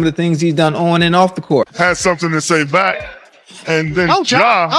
the things he's done on and off the court. Had something to say back. And then Ja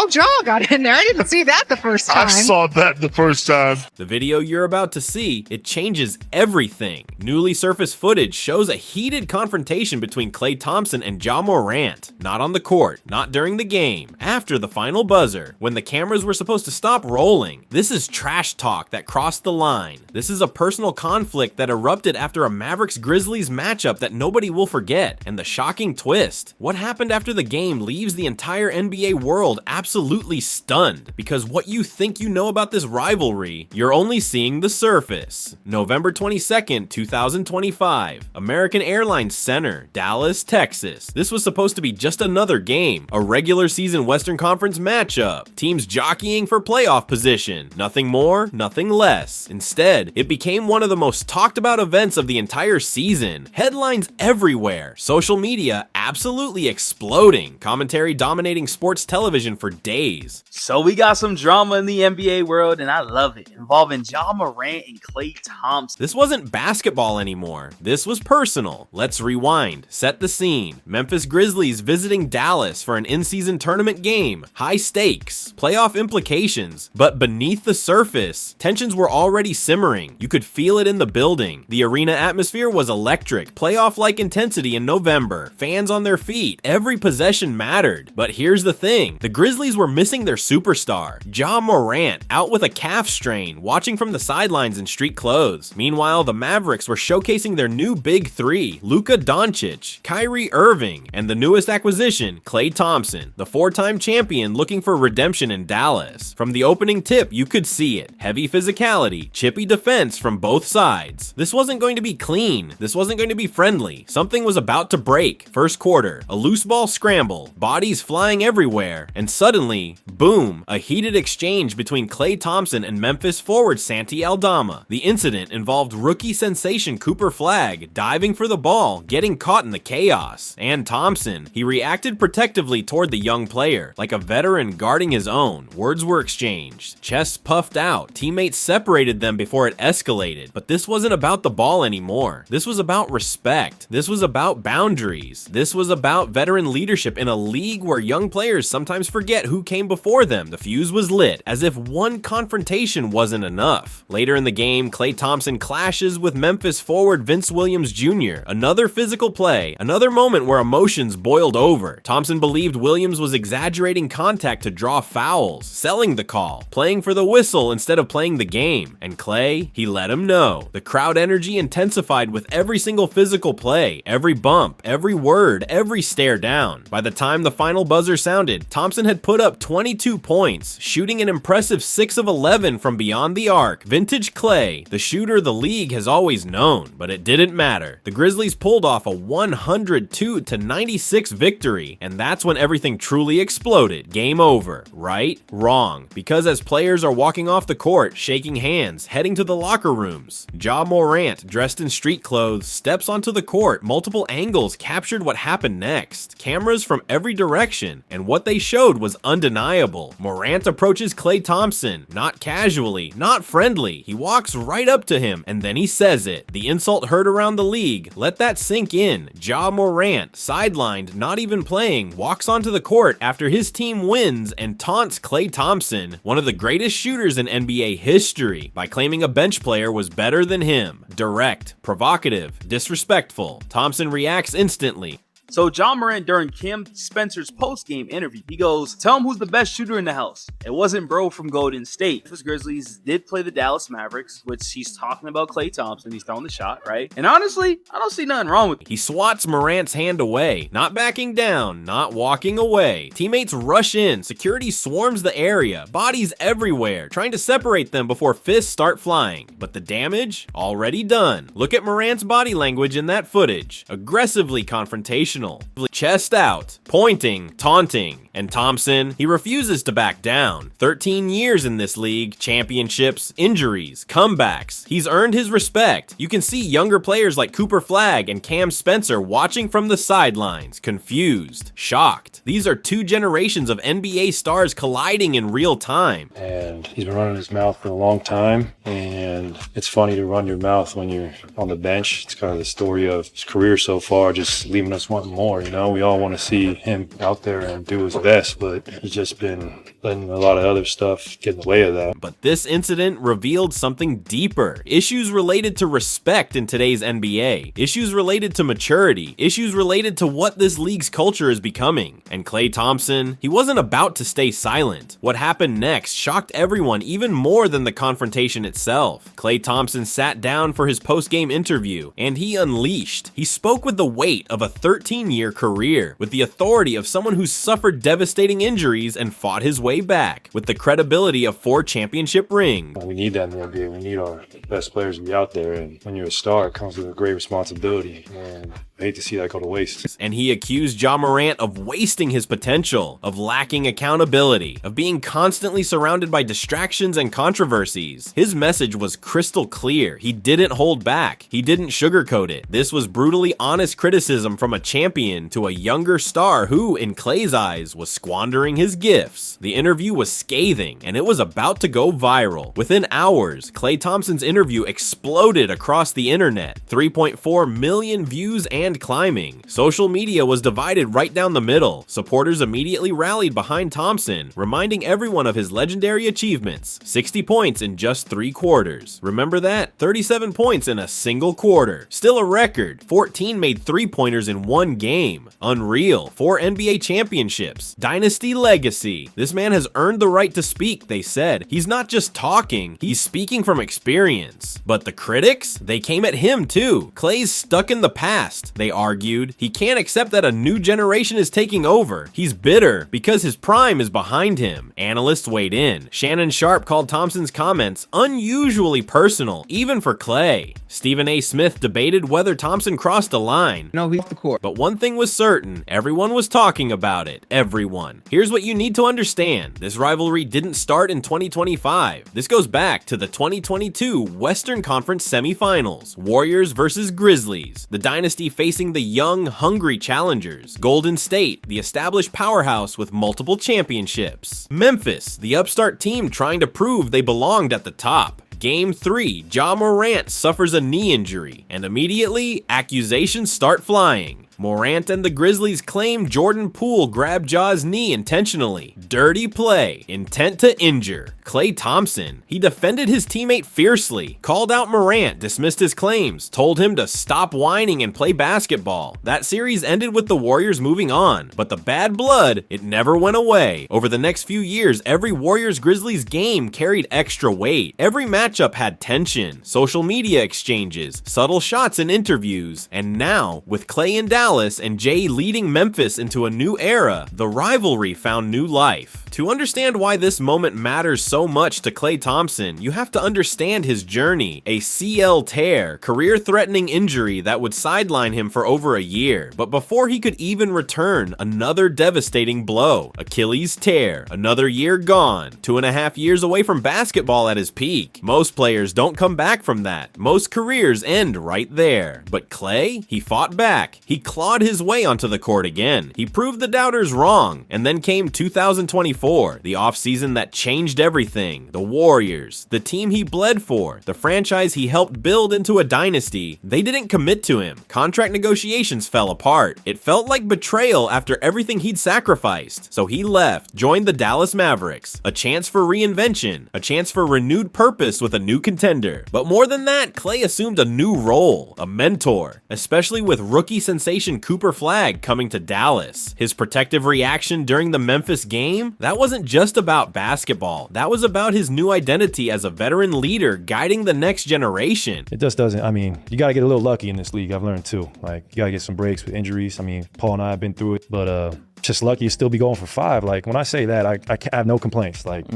got in there. I didn't see that the first time. I saw that the first time. The video you're about to see, it changes everything. Newly surfaced footage shows a heated confrontation between Klay Thompson and Ja Morant. Not on the court, not during the game, after the final buzzer, when the cameras were supposed to stop rolling. This is trash talk that crossed the line. This is a personal conflict that erupted after a Mavericks-Grizzlies matchup that nobody will forget. And the shocking twist, what happened after the game leaves the entire NBA world absolutely stunned, because what you think you know about this rivalry, you're only seeing the surface. November 22nd, 2025, American Airlines Center, Dallas, Texas. This was supposed to be just another game, a regular season Western Conference matchup, teams jockeying for playoff position, nothing more, nothing less. Instead, it became one of the most talked about events of the entire season. Headlines everywhere, social media absolutely exploding, commentary dominating sports television for days. So we got some drama in the NBA world, and I love it, involving Ja Morant and Klay Thompson. This wasn't basketball anymore. This was personal. Let's rewind. Set the scene. Memphis Grizzlies visiting Dallas for an in-season tournament game. High stakes. Playoff implications. But beneath the surface, tensions were already simmering. You could feel it in the building. The arena atmosphere was electric. Playoff-like intensity in November. Fans on their feet. Every possession mattered. But here's the thing. The Grizzlies were missing their superstar, Ja Morant, out with a calf strain, watching from the sidelines in street clothes. Meanwhile, the Mavericks were showcasing their new big three, Luka Doncic, Kyrie Irving, and the newest acquisition, Klay Thompson, the four-time champion looking for redemption in Dallas. From the opening tip, you could see it. Heavy physicality, chippy defense from both sides. This wasn't going to be clean. This wasn't going to be friendly. Something was about to break. First quarter, a loose ball scramble, bodies flying everywhere, and suddenly, boom, a heated exchange between Klay Thompson and Memphis forward Santi Aldama. The incident involved rookie sensation Cooper Flagg diving for the ball, getting caught in the chaos. And Thompson, he reacted protectively toward the young player, like a veteran guarding his own. Words were exchanged, chests puffed out, teammates separated them before it escalated. But this wasn't about the ball anymore. This was about respect. This was about boundaries. This was about veteran leadership in a league where young players sometimes forget who came before them. The fuse was lit, as if one confrontation wasn't enough. Later in the game, Klay Thompson clashes with Memphis forward Vince Williams Jr. Another physical play, another moment where emotions boiled over. Thompson believed Williams was exaggerating contact to draw fouls, selling the call, playing for the whistle instead of playing the game. And Klay, he let him know. The crowd energy intensified with every single physical play, every bump, every word, every stare down. By the time the final buzzer sounded, Thompson had put up 22 points, shooting an impressive 6 of 11 from beyond the arc. Vintage Klay, the shooter the league has always known, but it didn't matter. The Grizzlies pulled off a 102-96 victory, and that's when everything truly exploded. Game over. Right? Wrong. Because as players are walking off the court, shaking hands, heading to the locker rooms, Ja Morant, dressed in street clothes, steps onto the court. Multiple angles captured what happened next. Cameras from every direction, and what they showed was undeniable. Morant approaches Klay Thompson, not casually, not friendly. He walks right up to him, and then he says it. The insult heard around the league. Let that sink in. Ja Morant, sidelined, not even playing, walks onto the court after his team wins and taunts Klay Thompson, one of the greatest shooters in NBA history, by claiming a bench player was better than him. Direct, provocative, disrespectful. Thompson reacts instantly. So Ja Morant, during Kim Spencer's post-game interview, he goes, "Tell him who's the best shooter in the house." It wasn't bro from Golden State. The Grizzlies did play the Dallas Mavericks, which he's talking about Klay Thompson. He's throwing the shot, right? And honestly, I don't see nothing wrong with it. He swats Morant's hand away, not backing down, not walking away. Teammates rush in, security swarms the area, bodies everywhere, trying to separate them before fists start flying. But the damage? Already done. Look at Morant's body language in that footage. Aggressively confrontational. emotional. Chest out, pointing, taunting. And Thompson, he refuses to back down. 13 years in this league, championships, injuries, comebacks. He's earned his respect. You can see younger players like Cooper Flagg and Cam Spencer watching from the sidelines, confused, shocked. These are two generations of NBA stars colliding in real time. And he's been running his mouth for a long time, and it's funny to run your mouth when you're on the bench. It's kind of the story of his career so far, just leaving us wanting more. You know, we all want to see him out there and do his best, but he's just been letting a lot of other stuff get in the way of that. But this incident revealed something deeper. Issues related to respect in today's NBA. Issues related to maturity. Issues related to what this league's culture is becoming. And Klay Thompson, he wasn't about to stay silent. What happened next shocked everyone even more than the confrontation itself. Klay Thompson sat down for his post-game interview, and he unleashed. He spoke with the weight of a 13-year career, with the authority of someone who's suffered devastating injuries and fought his way back, with the credibility of 4 championship rings. We need that in the NBA. We need our best players to be out there, and when you're a star, it comes with a great responsibility, and I hate to see that go to waste. And he accused Ja Morant of wasting his potential, of lacking accountability, of being constantly surrounded by distractions and controversies. His message was crystal clear. He didn't hold back. He didn't sugarcoat it. This was brutally honest criticism from a champion to a younger star who, in Klay's eyes, was squandering his gifts. The interview was scathing, and it was about to go viral. Within hours, Klay Thompson's interview exploded across the internet. 3.4 million views and climbing. Social media was divided right down the middle. Supporters immediately rallied behind Thompson, reminding everyone of his legendary achievements. 60 points in just 3 quarters. Remember that? 37 points in a single quarter. Still a record. 14 made 3-pointers in 1 game. Unreal. 4 NBA championships. Dynasty legacy. This man has earned the right to speak, they said. He's not just talking, he's speaking from experience. But the critics? They came at him too. Klay's stuck in the past, they argued. He can't accept that a new generation is taking over. He's bitter because his prime is behind him. Analysts weighed in. Shannon Sharpe called Thompson's comments unusually personal, even for Klay. Stephen A. Smith debated whether Thompson crossed a line. No, he's off the court. But one thing was certain, everyone was talking about it. Everyone. Here's what you need to understand. This rivalry didn't start in 2025. This goes back to the 2022 Western Conference semifinals. Warriors versus Grizzlies. The dynasty facing the young, hungry challengers. Golden State, the established powerhouse with multiple championships. Memphis, the upstart team trying to prove they belonged at the top. Game 3, Ja Morant suffers a knee injury, and immediately, accusations start flying. Morant and the Grizzlies claim Jordan Poole grabbed Ja's knee intentionally. Dirty play. Intent to injure. Klay Thompson. He defended his teammate fiercely, called out Morant, dismissed his claims, told him to stop whining and play basketball. That series ended with the Warriors moving on, but the bad blood, it never went away. Over the next few years, every Warriors-Grizzlies game carried extra weight. Every matchup had tension, social media exchanges, subtle shots in interviews, and now, with Klay in Dallas and Jay leading Memphis into a new era, the rivalry found new life. To understand why this moment matters so much to Klay Thompson, you have to understand his journey. A CL tear, career-threatening injury that would sideline him for over a year. But before he could even return, another devastating blow. Achilles tear, another year gone, 2.5 years away from basketball at his peak. Most players don't come back from that. Most careers end right there. But Klay, he fought back. He clawed his way onto the court again. He proved the doubters wrong. And then came 2024. The offseason that changed everything. The Warriors, the team he bled for, the franchise he helped build into a dynasty, they didn't commit to him. Contract negotiations fell apart. It felt like betrayal after everything he'd sacrificed. So he left, joined the Dallas Mavericks. A chance for reinvention, a chance for renewed purpose with a new contender. But more than that, Klay assumed a new role, a mentor, especially with rookie sensation Cooper Flagg coming to Dallas. His protective reaction during the Memphis game, that wasn't just about basketball. That was about his new identity as a veteran leader guiding the next generation. It just doesn't, I mean, you got to get a little lucky in this league, I've learned too. Like, you got to get some breaks with injuries. I mean, Paul and I have been through it, but just lucky to still be going for 5. Like, when I say that, I have no complaints. Like,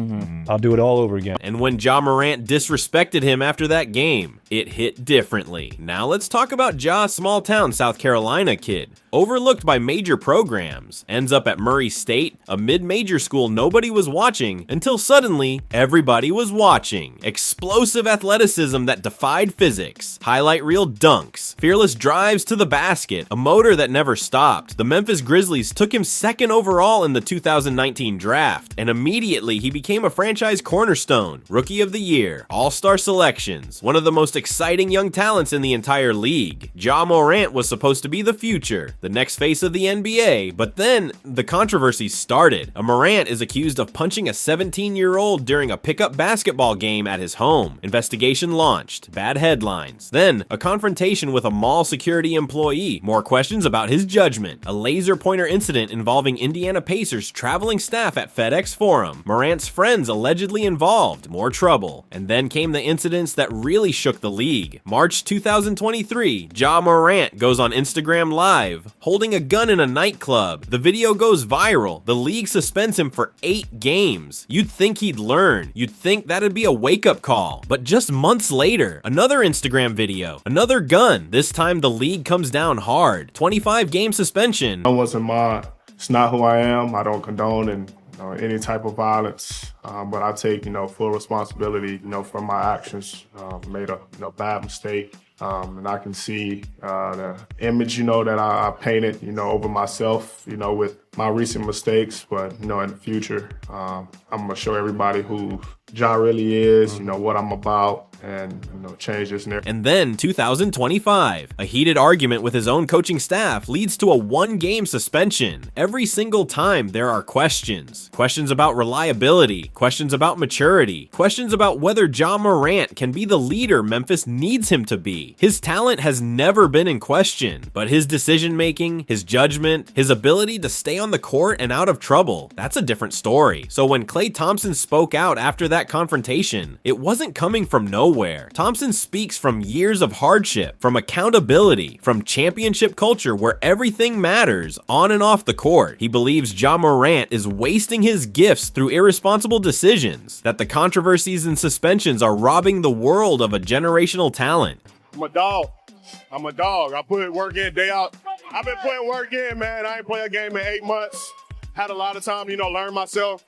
I'll do it all over again. And when Ja Morant disrespected him after that game, it hit differently. Now let's talk about Ja, small town South Carolina kid. overlooked by major programs, ends up at Murray State, a mid-major school nobody was watching until suddenly everybody was watching. Explosive athleticism that defied physics, highlight reel dunks, fearless drives to the basket, a motor that never stopped. The Memphis Grizzlies took him second overall in the 2019 draft, and immediately he became a franchise cornerstone, Rookie of the Year, All-Star selections, one of the most exciting young talents in the entire league. Ja Morant was supposed to be the future, the next face of the NBA, but then the controversy started. Morant is accused of punching a 17-year-old during a pickup basketball game at his home. Investigation launched. Bad headlines. Then, a confrontation with a mall security employee. More questions about his judgment. A laser pointer incident involving Indiana Pacers traveling staff at FedEx Forum. Morant's friends allegedly involved. More trouble. And then came the incidents that really shook the league. March 2023, Ja Morant goes on Instagram Live, holding a gun in a nightclub. The video goes viral. The league suspends him for 8 games. You'd think he'd learn. You'd think that'd be a wake-up call. But just months later, another Instagram video, another gun. This time the league comes down hard. 25-game suspension. That wasn't mine. It's not who I am. I don't condone any type of violence, but I take full responsibility for my actions. Made a bad mistake, and I can see the image that I painted over myself with my recent mistakes. But in the future, I'm gonna show everybody who Ja really is, what I'm about, and change this narrative. And then 2025, a heated argument with his own coaching staff leads to a 1-game suspension. Every single time there are questions about reliability, questions about maturity, questions about whether Ja Morant can be the leader Memphis needs him to be. His talent has never been in question, but his decision making, his judgment, his ability to stay on the court and out of trouble, that's a different story. So when Klay Thompson spoke out after that confrontation, it wasn't coming from nowhere. Thompson speaks from years of hardship, from accountability, from championship culture where everything matters on and off the court. He believes Ja Morant is wasting his gifts through irresponsible decisions, that the controversies and suspensions are robbing the world of a generational talent. I'm a dog. I put work in day out. I've been putting work in, man. I ain't played a game in 8 months. Had a lot of time, learn myself.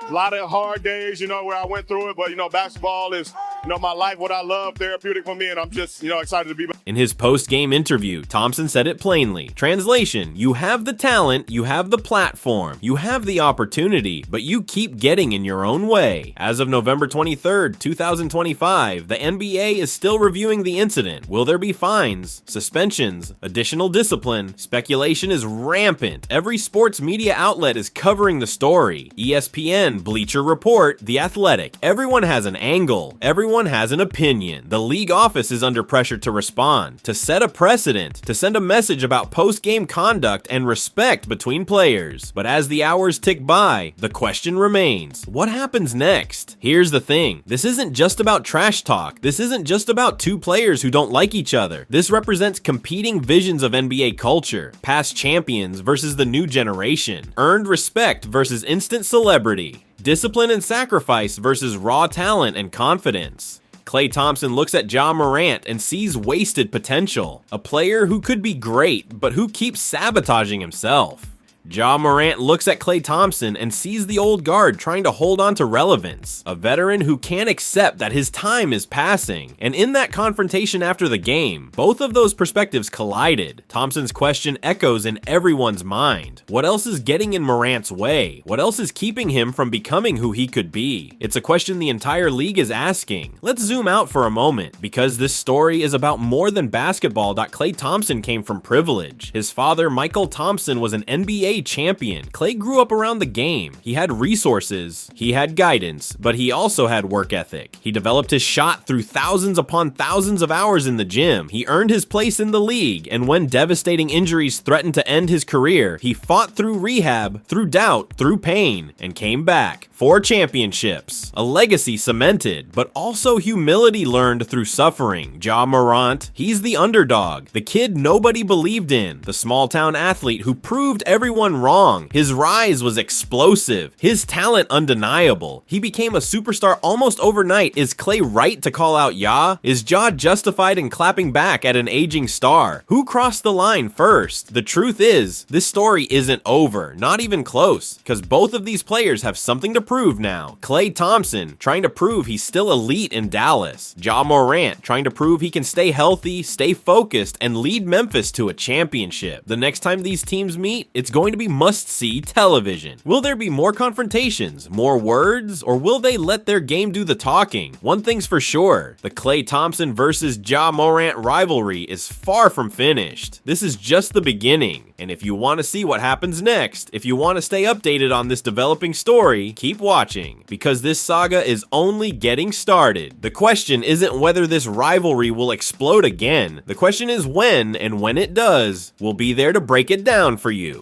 A lot of hard days, where I went through it. But, basketball is, my life, what I love, therapeutic for me. And I'm just, excited to be back. In his post-game interview, Thompson said it plainly. Translation, you have the talent, you have the platform, you have the opportunity, but you keep getting in your own way. As of November 23rd, 2025, the NBA is still reviewing the incident. Will there be fines, suspensions, additional discipline? Speculation is rampant. Every sports media outlet is covering the story. ESPN, Bleacher Report, The Athletic. Everyone has an angle. Everyone has an opinion. The league office is under pressure to respond, to set a precedent, to send a message about post-game conduct and respect between players. But as the hours tick by, the question remains, what happens next? Here's the thing, this isn't just about trash talk. This isn't just about 2 players who don't like each other. This represents competing visions of NBA culture, past champions versus the new generation, earned respect versus instant celebrity, discipline and sacrifice versus raw talent and confidence. Klay Thompson looks at Ja Morant and sees wasted potential, a player who could be great, but who keeps sabotaging himself. Ja Morant looks at Klay Thompson and sees the old guard trying to hold on to relevance, a veteran who can't accept that his time is passing. And in that confrontation after the game, both of those perspectives collided. Thompson's question echoes in everyone's mind. What else is getting in Morant's way? What else is keeping him from becoming who he could be? It's a question the entire league is asking. Let's zoom out for a moment, because this story is about more than basketball. Klay Thompson came from privilege. His father, Michael Thompson, was an NBA champion. Klay grew up around the game. He had resources, he had guidance, but he also had work ethic. He developed his shot through thousands upon thousands of hours in the gym. He earned his place in the league, and when devastating injuries threatened to end his career, he fought through rehab, through doubt, through pain, and came back. 4 championships, a legacy cemented, but also humility learned through suffering. Ja Morant, he's the underdog, the kid nobody believed in, the small town athlete who proved everyone everyone wrong. His rise was explosive, his talent undeniable. He became a superstar almost overnight. Is Klay right to call out Ja? Is Ja justified in clapping back at an aging star? Who crossed the line first? The truth is, this story isn't over, not even close, because both of these players have something to prove now. Klay Thompson, trying to prove he's still elite in Dallas. Ja Morant, trying to prove he can stay healthy, stay focused, and lead Memphis to a championship. The next time these teams meet, it's going to be must-see television. Will there be more confrontations, more words, or will they let their game do the talking? One thing's for sure, the Klay Thompson versus Ja Morant rivalry is far from finished. This is just the beginning, and if you want to see what happens next, if you want to stay updated on this developing story, keep watching, because this saga is only getting started. The question isn't whether this rivalry will explode again. The question is when, and when it does, we'll be there to break it down for you.